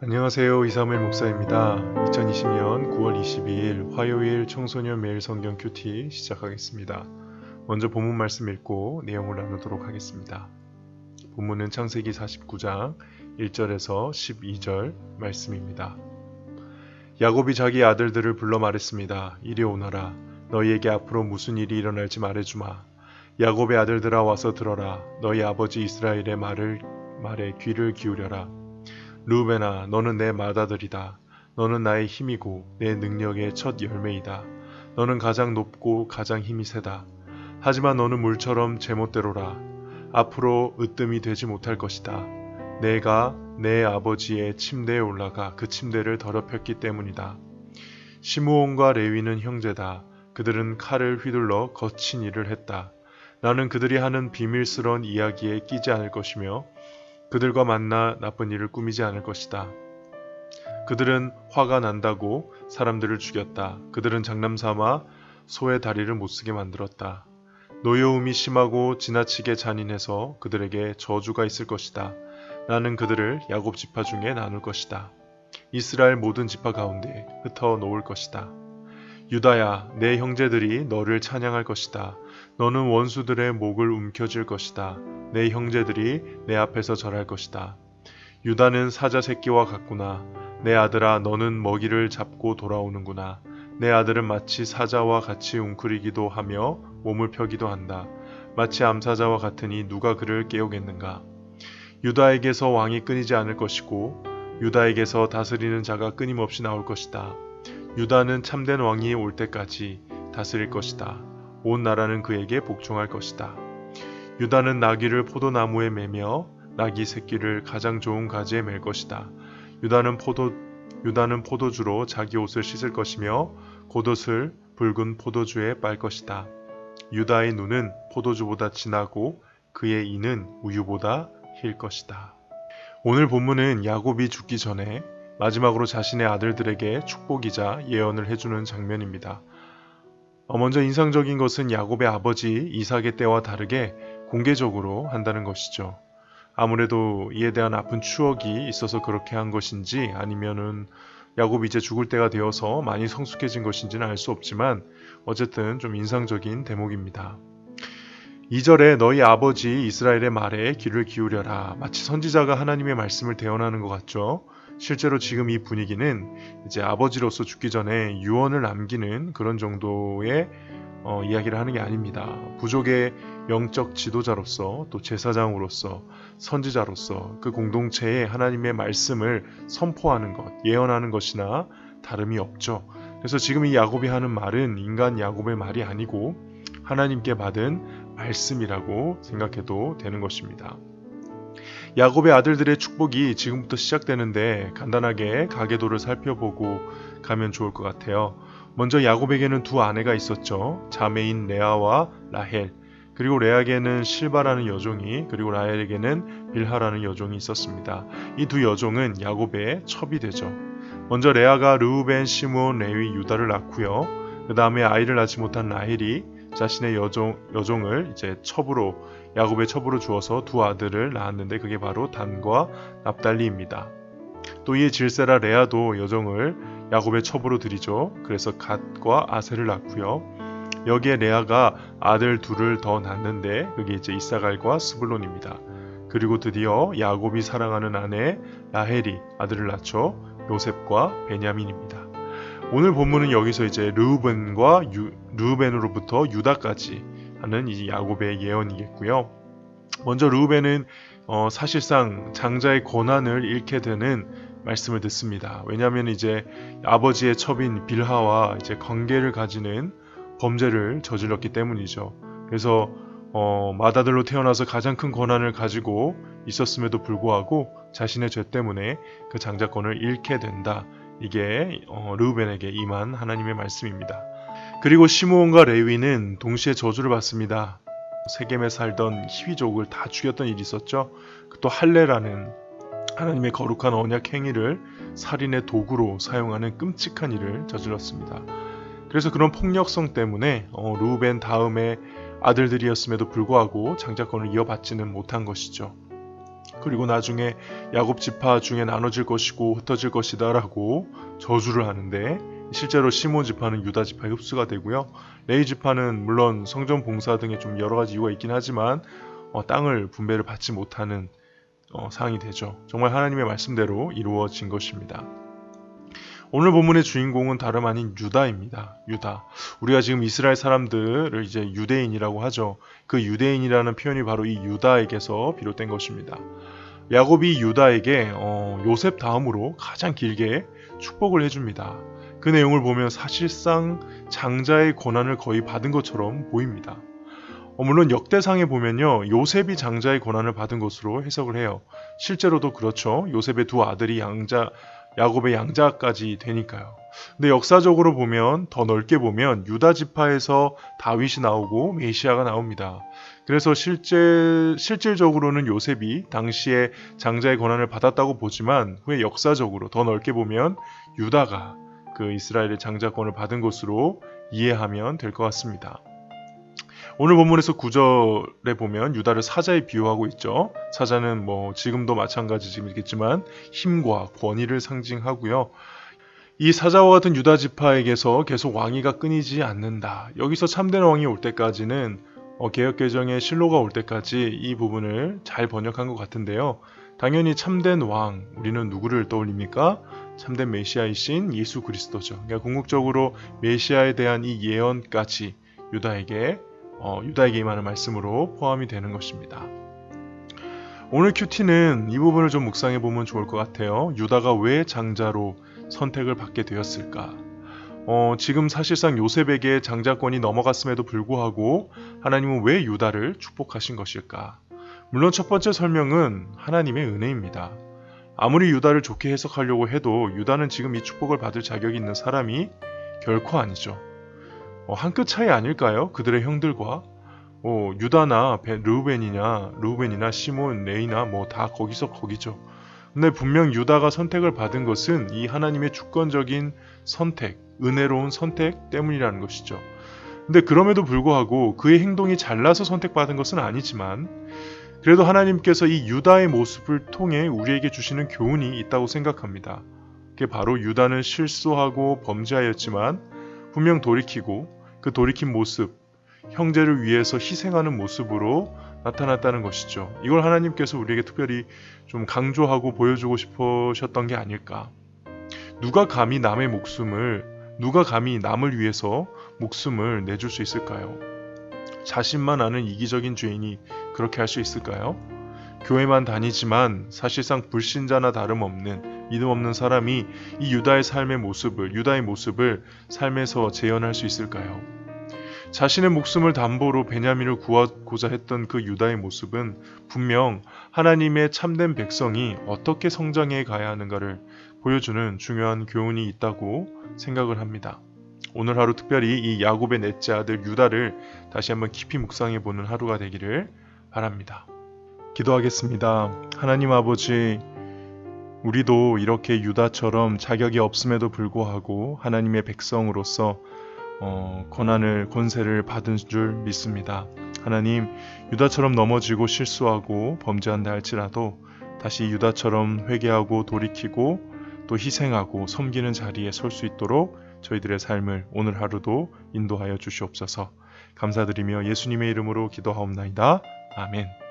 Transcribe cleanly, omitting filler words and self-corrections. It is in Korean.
안녕하세요. 이사무엘 목사입니다. 2020년 9월 22일 화요일 청소년 매일 성경 큐티 시작하겠습니다. 먼저 본문 말씀 읽고 내용을 나누도록 하겠습니다. 본문은 창세기 49장 1절에서 12절 말씀입니다. 야곱이 자기 아들들을 불러 말했습니다. 이리 오너라. 너희에게 앞으로 무슨 일이 일어날지 말해주마. 야곱의 아들들아 와서 들어라. 너희 아버지 이스라엘의 말에 귀를 기울여라. 르우벤아, 너는 내 맏아들이다. 너는 나의 힘이고 내 능력의 첫 열매이다. 너는 가장 높고 가장 힘이 세다. 하지만 너는 물처럼 제멋대로라. 앞으로 으뜸이 되지 못할 것이다. 내가 내 아버지의 침대에 올라가 그 침대를 더럽혔기 때문이다. 시므온과 레위는 형제다. 그들은 칼을 휘둘러 거친 일을 했다. 나는 그들이 하는 비밀스러운 이야기에 끼지 않을 것이며 그들과 만나 나쁜 일을 꾸미지 않을 것이다. 그들은 화가 난다고 사람들을 죽였다. 그들은 장난삼아 소의 다리를 못쓰게 만들었다. 노여움이 심하고 지나치게 잔인해서 그들에게 저주가 있을 것이다. 나는 그들을 야곱 지파 중에 나눌 것이다. 이스라엘 모든 지파 가운데 흩어 놓을 것이다. 유다야, 내 형제들이 너를 찬양할 것이다. 너는 원수들의 목을 움켜쥘 것이다. 내 형제들이 내 앞에서 절할 것이다. 유다는 사자 새끼와 같구나. 내 아들아, 너는 먹이를 잡고 돌아오는구나. 내 아들은 마치 사자와 같이 웅크리기도 하며 몸을 펴기도 한다. 마치 암사자와 같으니 누가 그를 깨우겠는가. 유다에게서 왕이 끊이지 않을 것이고 유다에게서 다스리는 자가 끊임없이 나올 것이다. 유다는 참된 왕이 올 때까지 다스릴 것이다. 온 나라는 그에게 복종할 것이다. 유다는 나귀를 포도나무에 매며 나귀 새끼를 가장 좋은 가지에 맬 것이다. 유다는 포도주로 자기 옷을 씻을 것이며 겉옷을 붉은 포도주에 빨 것이다. 유다의 눈은 포도주보다 진하고 그의 이는 우유보다 힐 것이다. 오늘 본문은 야곱이 죽기 전에 마지막으로 자신의 아들들에게 축복이자 예언을 해주는 장면입니다. 먼저 인상적인 것은 야곱의 아버지 이삭의 때와 다르게 공개적으로 한다는 것이죠. 아무래도 이에 대한 아픈 추억이 있어서 그렇게 한 것인지 아니면은 야곱이 이제 죽을 때가 되어서 많이 성숙해진 것인지는 알 수 없지만 어쨌든 좀 인상적인 대목입니다. 2절에 너희 아버지 이스라엘의 말에 귀를 기울여라. 마치 선지자가 하나님의 말씀을 대언하는 것 같죠. 실제로 지금 이 분위기는 이제 아버지로서 죽기 전에 유언을 남기는 그런 정도의 이야기를 하는 게 아닙니다. 부족의 영적 지도자로서 또 제사장으로서 선지자로서 그 공동체에 하나님의 말씀을 선포하는 것, 예언하는 것이나 다름이 없죠. 그래서 지금 이 야곱이 하는 말은 인간 야곱의 말이 아니고 하나님께 받은 말씀이라고 생각해도 되는 것입니다. 야곱의 아들들의 축복이 지금부터 시작되는데 간단하게 가계도를 살펴보고 가면 좋을 것 같아요. 먼저 야곱에게는 두 아내가 있었죠. 자매인 레아와 라헬, 그리고 레아에게는 실바라는 여종이, 그리고 라헬에게는 빌하라는 여종이 있었습니다. 이 두 여종은 야곱의 첩이 되죠. 먼저 레아가 르우벤, 시므온, 레위, 유다를 낳고요. 그 다음에 아이를 낳지 못한 라헬이 자신의 여종을 이제 야곱의 첩으로 주어서 두 아들을 낳았는데 그게 바로 단과 납달리입니다. 또 이에 질세라 레아도 여종을 야곱의 첩으로 들이죠. 그래서 갓과 아셀을 낳고요. 여기에 레아가 아들 둘을 더 낳는데 그게 이제 이사갈과 스불론입니다. 그리고 드디어 야곱이 사랑하는 아내 라헬이 아들을 낳죠. 요셉과 베냐민입니다. 오늘 본문은 여기서 이제 르우벤으로부터 유다까지 하는 이 야곱의 예언이겠고요. 먼저 르우벤은 사실상 장자의 권한을 잃게 되는 말씀을 듣습니다. 왜냐하면 이제 아버지의 첩인 빌하와 이제 관계를 가지는 범죄를 저질렀기 때문이죠. 그래서 맏아들로 태어나서 가장 큰 권한을 가지고 있었음에도 불구하고 자신의 죄 때문에 그 장자권을 잃게 된다. 이게 르우벤에게 임한 하나님의 말씀입니다. 그리고 시므온과 레위는 동시에 저주를 받습니다. 세겜에 살던 히위족을 다 죽였던 일이 있었죠. 또 할례라는 하나님의 거룩한 언약 행위를 살인의 도구로 사용하는 끔찍한 일을 저질렀습니다. 그래서 그런 폭력성 때문에 르우벤 다음에 아들들이었음에도 불구하고 장자권을 이어받지는 못한 것이죠. 그리고 나중에 야곱 지파 중에 나눠질 것이고 흩어질 것이다 라고 저주를 하는데, 실제로 시몬 지파는 유다 지파에 흡수가 되고요. 레위 지파는 물론 성전 봉사 등의 좀 여러 가지 이유가 있긴 하지만 땅을 분배를 받지 못하는 상황이 되죠. 정말 하나님의 말씀대로 이루어진 것입니다. 오늘 본문의 주인공은 다름 아닌 유다입니다. 유다. 우리가 지금 이스라엘 사람들을 이제 유대인이라고 하죠. 그 유대인이라는 표현이 바로 이 유다에게서 비롯된 것입니다. 야곱이 유다에게 요셉 다음으로 가장 길게 축복을 해줍니다. 그 내용을 보면 사실상 장자의 권한을 거의 받은 것처럼 보입니다. 물론 역대상에 보면요, 요셉이 장자의 권한을 받은 것으로 해석을 해요. 실제로도 그렇죠. 요셉의 두 아들이 야곱의 양자까지 되니까요. 근데 역사적으로 보면, 더 넓게 보면 유다 지파에서 다윗이 나오고 메시아가 나옵니다. 그래서 실질적으로는 요셉이 당시에 장자의 권한을 받았다고 보지만, 후에 역사적으로 더 넓게 보면 유다가 그 이스라엘의 장자권을 받은 것으로 이해하면 될 것 같습니다. 오늘 본문에서 9절에 보면 유다를 사자에 비유하고 있죠. 사자는 지금도 마찬가지겠지만 힘과 권위를 상징하고요. 이 사자와 같은 유다 지파에게서 계속 왕위가 끊이지 않는다. 여기서 참된 왕이 올 때까지는 개역개정의 실로가 올 때까지 이 부분을 잘 번역한 것 같은데요. 당연히 참된 왕, 우리는 누구를 떠올립니까? 참된 메시아이신 예수 그리스도죠. 그러니까 궁극적으로 메시아에 대한 이 예언까지 유다에게 임하는 말씀으로 포함이 되는 것입니다. 오늘 큐티는 이 부분을 좀 묵상해 보면 좋을 것 같아요. 유다가 왜 장자로 선택을 받게 되었을까? 지금 사실상 요셉에게 장자권이 넘어갔음에도 불구하고 하나님은 왜 유다를 축복하신 것일까? 물론 첫 번째 설명은 하나님의 은혜입니다. 아무리 유다를 좋게 해석하려고 해도 유다는 지금 이 축복을 받을 자격이 있는 사람이 결코 아니죠. 한 끗 차이 아닐까요? 그들의 형들과 유다나 르우벤이나 시몬, 레이나 다 거기죠. 근데 분명 유다가 선택을 받은 것은 이 하나님의 주권적인 선택, 은혜로운 선택 때문이라는 것이죠. 근데 그럼에도 불구하고 그의 행동이 잘나서 선택받은 것은 아니지만, 그래도 하나님께서 이 유다의 모습을 통해 우리에게 주시는 교훈이 있다고 생각합니다. 그게 바로 유다는 실수하고 범죄하였지만 분명 돌이키고, 그 돌이킨 모습, 형제를 위해서 희생하는 모습으로 나타났다는 것이죠. 이걸 하나님께서 우리에게 특별히 좀 강조하고 보여주고 싶으셨던 게 아닐까. 누가 감히 남을 위해서 목숨을 내줄 수 있을까요? 자신만 아는 이기적인 죄인이 그렇게 할 수 있을까요? 교회만 다니지만 사실상 불신자나 다름없는 믿음 없는 사람이 이 유다의 모습을 삶에서 재현할 수 있을까요? 자신의 목숨을 담보로 베냐민을 구하고자 했던 그 유다의 모습은 분명 하나님의 참된 백성이 어떻게 성장해 가야 하는가를 보여주는 중요한 교훈이 있다고 생각을 합니다. 오늘 하루 특별히 이 야곱의 넷째 아들 유다를 다시 한번 깊이 묵상해보는 하루가 되기를 바랍니다. 기도하겠습니다. 하나님 아버지, 우리도 이렇게 유다처럼 자격이 없음에도 불구하고 하나님의 백성으로서 권세를 받은 줄 믿습니다. 하나님, 유다처럼 넘어지고 실수하고 범죄한다 할지라도 다시 유다처럼 회개하고 돌이키고 또 희생하고 섬기는 자리에 설 수 있도록 저희들의 삶을 오늘 하루도 인도하여 주시옵소서. 감사드리며 예수님의 이름으로 기도하옵나이다. 아멘.